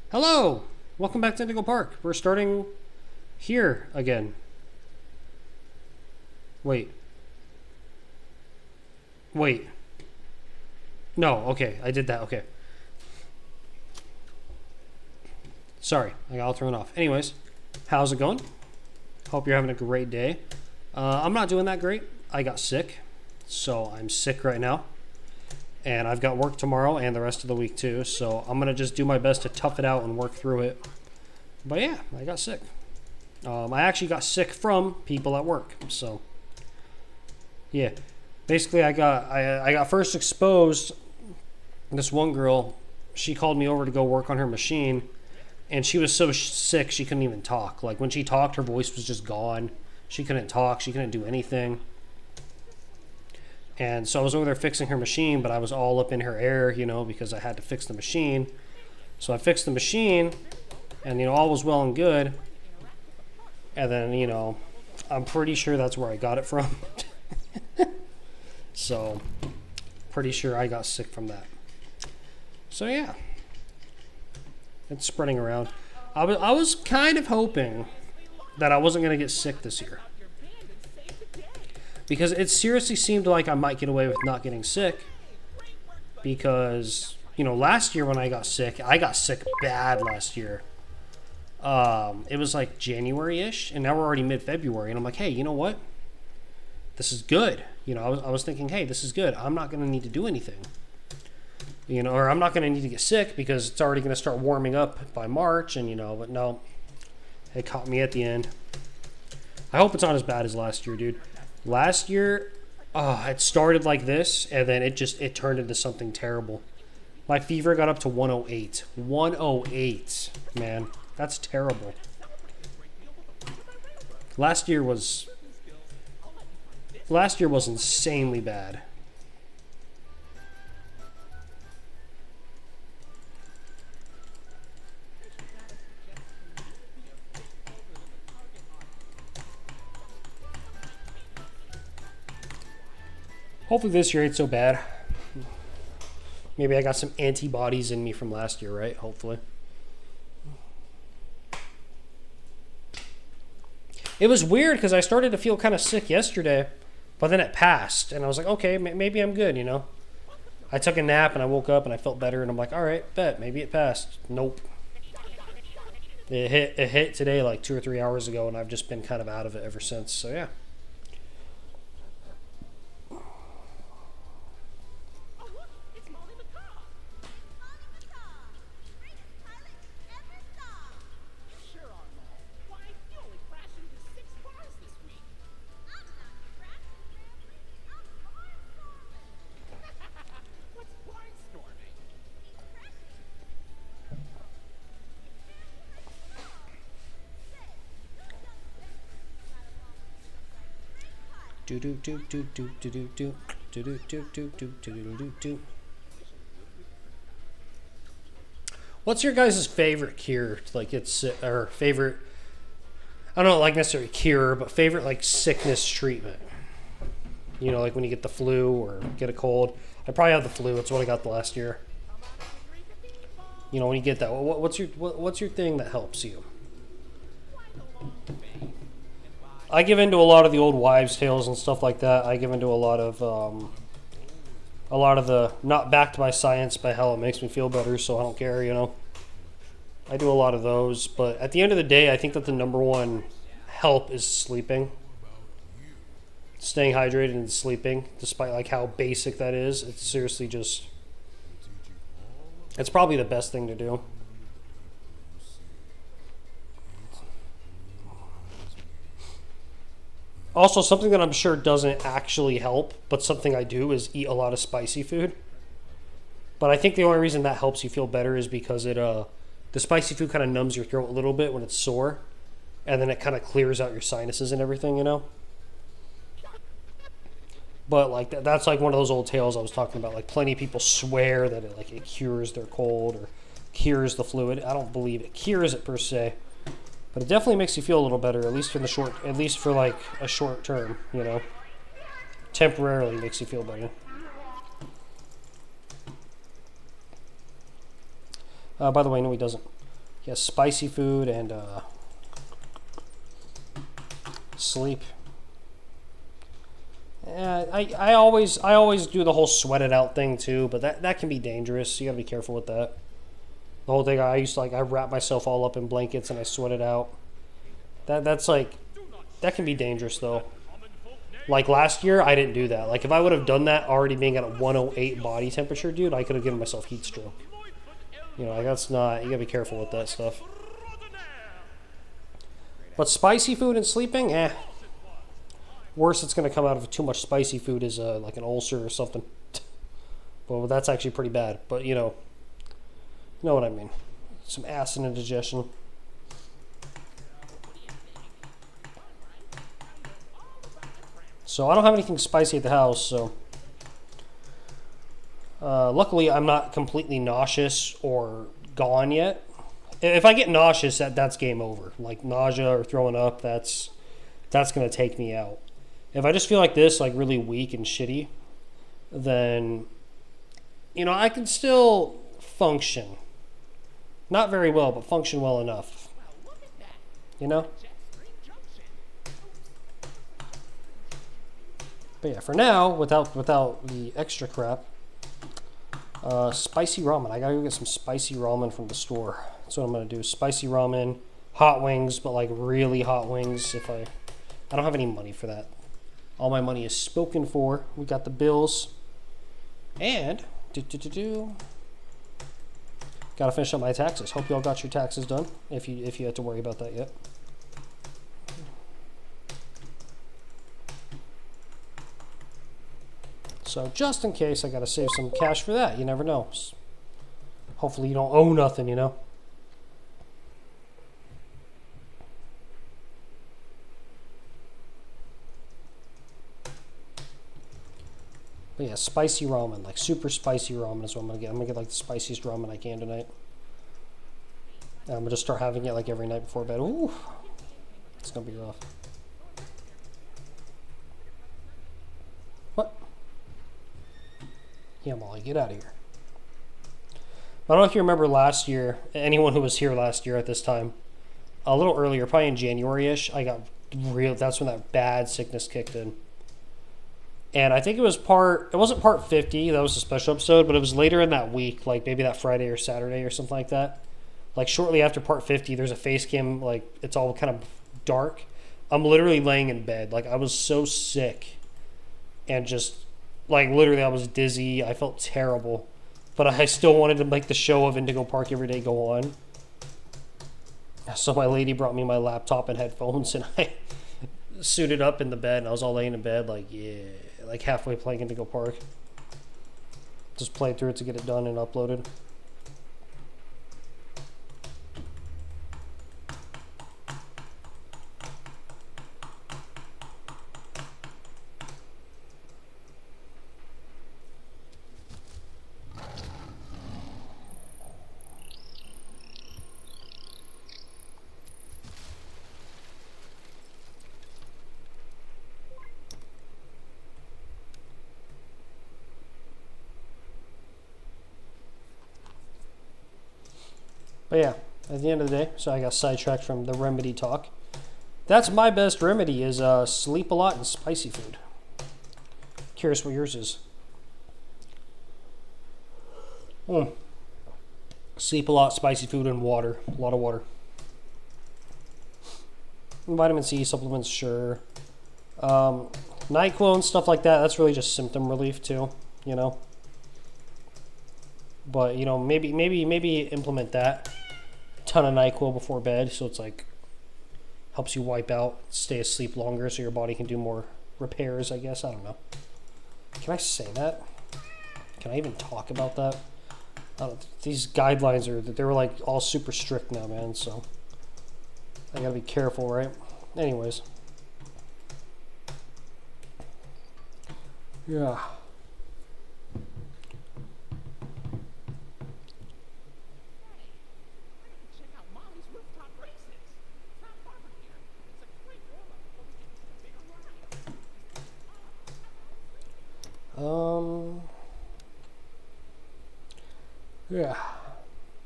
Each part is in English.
Hello! Welcome back to Indigo Park. We're starting here again. Wait. Wait. No, okay. I did that. Okay. Sorry. I got all thrown off. Anyways, how's it going? Hope you're having a great day. I'm not doing that great. I got sick. So I'm sick right now. And I've got work tomorrow and the rest of the week too. So I'm going to just do my best to tough it out and work through it. But yeah, I got sick. I actually got sick from people at work. So yeah, basically I got first exposed. This one girl, she called me over to go work on her machine, and she was so sick she couldn't even talk. Like when she talked, her voice was just gone. She couldn't talk. She couldn't do anything. And so I was over there fixing her machine, but I was all up in her ear, because I had to fix the machine. So I fixed the machine, and all was well and good. And then I'm pretty sure that's where I got it from. So pretty sure I got sick from that. So yeah, it's spreading around. I was kind of hoping that I wasn't going to get sick this year, because it seriously seemed like I might get away with not getting sick. Because last year when I got sick bad last year. It was like January-ish, and now we're already mid-February, and I'm like, hey, you know what? This is good. I was thinking, hey, this is good. I'm not going to need to do anything. Or I'm not going to need to get sick because it's already going to start warming up by March, and but no, it caught me at the end. I hope it's not as bad as last year, dude. Last year, it started like this, and then it turned into something terrible. My fever got up to 108. 108, man. That's terrible. Last year was insanely bad. Hopefully this year ain't so bad. Maybe I got some antibodies in me from last year, right? Hopefully. It was weird because I started to feel kind of sick yesterday, but then it passed, and I was like, okay, maybe I'm good, I took a nap, and I woke up, and I felt better, and I'm like, all right, bet, maybe it passed. Nope. It hit today like 2 or 3 hours ago, and I've just been kind of out of it ever since, so yeah. Do do do do do do do do do do do do do do do do. What's your guys' favorite cure? Like or favorite? I don't know, like necessarily cure, but favorite like sickness treatment. Like when you get the flu or get a cold. I probably have the flu. It's what I got the last year. When you get that, what's your thing that helps you? I give into a lot of the old wives' tales and stuff like that. I give into a lot of the not backed by science, but hell, it makes me feel better, so I don't care, I do a lot of those, but at the end of the day, I think that the number one help is sleeping. Staying hydrated and sleeping, despite like how basic that is. It's seriously just, it's probably the best thing to do. Also, something that I'm sure doesn't actually help, but something I do, is eat a lot of spicy food. But I think the only reason that helps you feel better is because the spicy food kind of numbs your throat a little bit when it's sore, and then it kind of clears out your sinuses and everything, But like that's like one of those old tales I was talking about. Like plenty of people swear that it cures their cold or cures the fluid. I don't believe it cures it per se. But it definitely makes you feel a little better, at least for like a short term, Temporarily makes you feel better. By the way, no, he doesn't. Yeah, spicy food and sleep. Yeah, I always do the whole sweat it out thing too, but that can be dangerous. You gotta be careful with that. The whole thing I used to I wrap myself all up in blankets and I sweat it out. That's like that can be dangerous though. Like last year, I didn't do that. Like if I would have done that already being at a 108 body temperature, dude, I could have given myself heat stroke. You know, like that's not. You gotta be careful with that stuff. But spicy food and sleeping, worst it's gonna come out of too much spicy food is like an ulcer or something. Well, that's actually pretty bad. But you know what I mean. Some acid indigestion. So I don't have anything spicy at the house, so luckily I'm not completely nauseous or gone yet. If I get nauseous, that's game over. Like nausea or throwing up, that's gonna take me out. If I just feel like this, like really weak and shitty, then you know I can still function. Not very well, but function well enough. You know? But yeah, for now, without the extra crap, spicy ramen. I gotta go get some spicy ramen from the store. That's what I'm gonna do. Spicy ramen, hot wings, but like really hot wings. I don't have any money for that. All my money is spoken for. We got the bills, and gotta finish up my taxes. Hope y'all got your taxes done. If you had to worry about that yet. So just in case, I gotta save some cash for that. You never know. Hopefully you don't owe nothing, you know. But yeah, spicy ramen, like super spicy ramen is what I'm gonna get. I'm gonna get like the spiciest ramen I can tonight. And I'm gonna just start having it like every night before bed. Ooh, it's gonna be rough. What? Yeah, Molly, get out of here. I don't know if you remember last year, anyone who was here last year at this time, a little earlier, probably in January-ish, I got that's when that bad sickness kicked in. And I think it wasn't part 50, that was a special episode, but it was later in that week, like maybe that Friday or Saturday or something like that. Like shortly after part 50, there's a face cam, like it's all kind of dark. I'm literally laying in bed. Like I was so sick and just like literally I was dizzy. I felt terrible, but I still wanted to make the show of Indigo Park every day go on. So my lady brought me my laptop and headphones and I suited up in the bed and I was all laying in bed like, yeah, like halfway playing Indigo Park. Just played through it to get it done and uploaded. But yeah, at the end of the day, so I got sidetracked from the remedy talk. That's my best remedy is sleep a lot and spicy food. Curious what yours is. Sleep a lot, spicy food, and water. A lot of water. Vitamin C supplements, sure. NyQuil and stuff like that, that's really just symptom relief too, you know. But, you know, maybe implement that. Ton of NyQuil before bed, so it's like helps you wipe out, stay asleep longer so your body can do more repairs, I guess. I don't know. Can I say that? Can I even talk about that? These guidelines they were like all super strict now, man, so I gotta be careful, right? Anyways. Yeah. Yeah.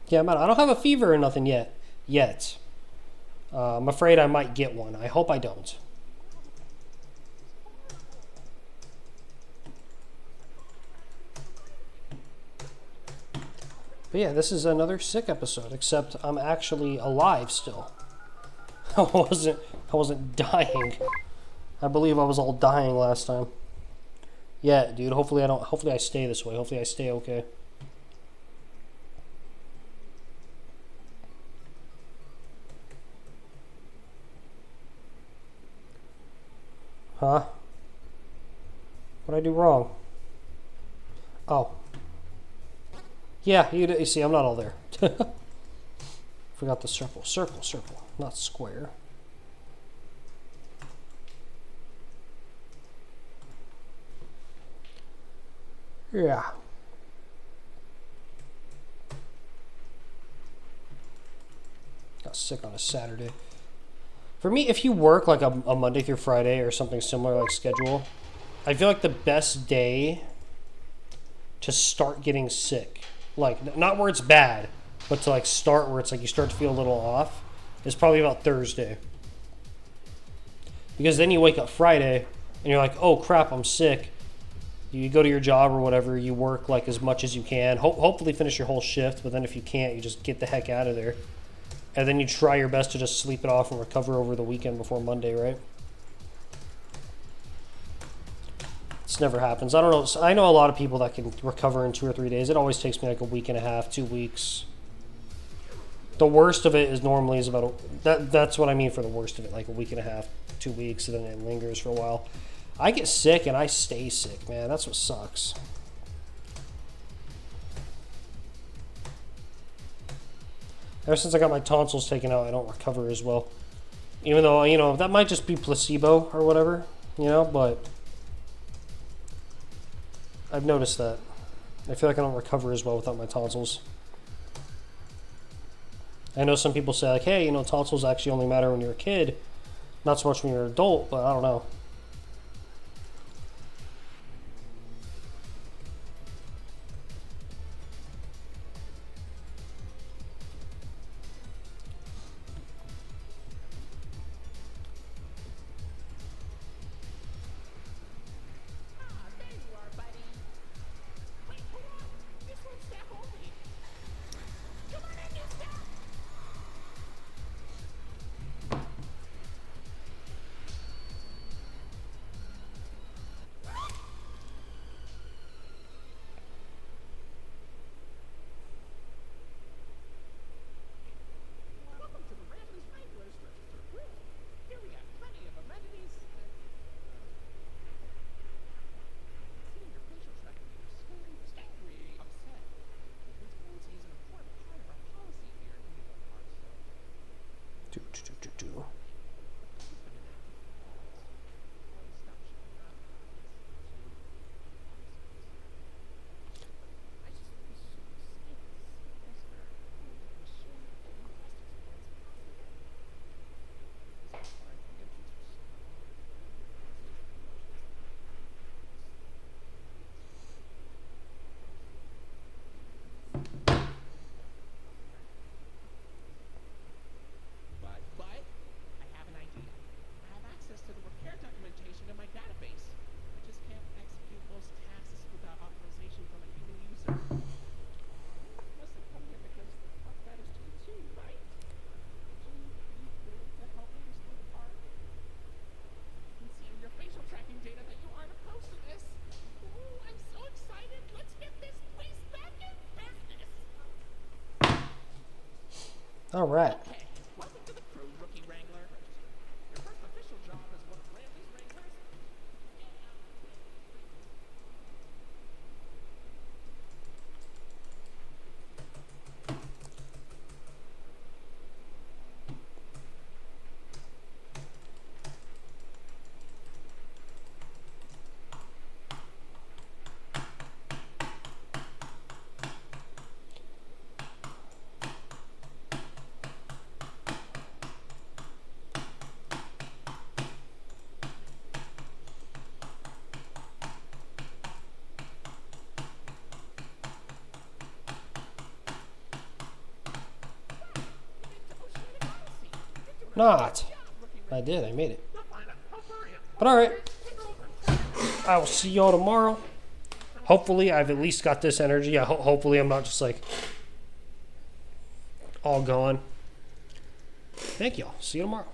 Yeah, man, I don't have a fever or nothing yet. yet. I'm afraid I might get one. I hope I don't. But yeah, this is another sick episode, except I'm actually alive still. I wasn't dying. I believe I was all dying last time. Yeah, dude, hopefully I stay this way. Hopefully I stay okay. Huh? What'd I do wrong? Oh. Yeah, you see, I'm not all there. Forgot the circle. Circle, circle, not square. Yeah. Got sick on a Saturday. For me, if you work like a Monday through Friday or something similar like schedule, I feel like the best day to start getting sick, like not where it's bad, but to like start where it's like you start to feel a little off, is probably about Thursday. Because then you wake up Friday and you're like, oh crap, I'm sick. You go to your job or whatever, you work like as much as you can, hopefully finish your whole shift, but then if you can't, you just get the heck out of there. And then you try your best to just sleep it off and recover over the weekend before Monday, right? This never happens. I don't know. I know a lot of people that can recover in 2 or 3 days. It always takes me like a week and a half, 2 weeks. The worst of it is normally is about that's what I mean for the worst of it, like a week and a half, 2 weeks, and then it lingers for a while. I get sick and I stay sick, man. That's what sucks. Ever since I got my tonsils taken out, I don't recover as well. Even though, you know, that might just be placebo or whatever, you know, but I've noticed that. I feel like I don't recover as well without my tonsils. I know some people say, like, hey, you know, tonsils actually only matter when you're a kid, not so much when you're an adult, but I don't know. All right. Okay, welcome to the crew, Rookie Wrangler. Your first official job is one of Randy's Wranglers. not. I did. I made it. But all right. I will see y'all tomorrow. Hopefully, I've at least got this energy. Hopefully, I'm not just like all gone. Thank y'all. See you tomorrow.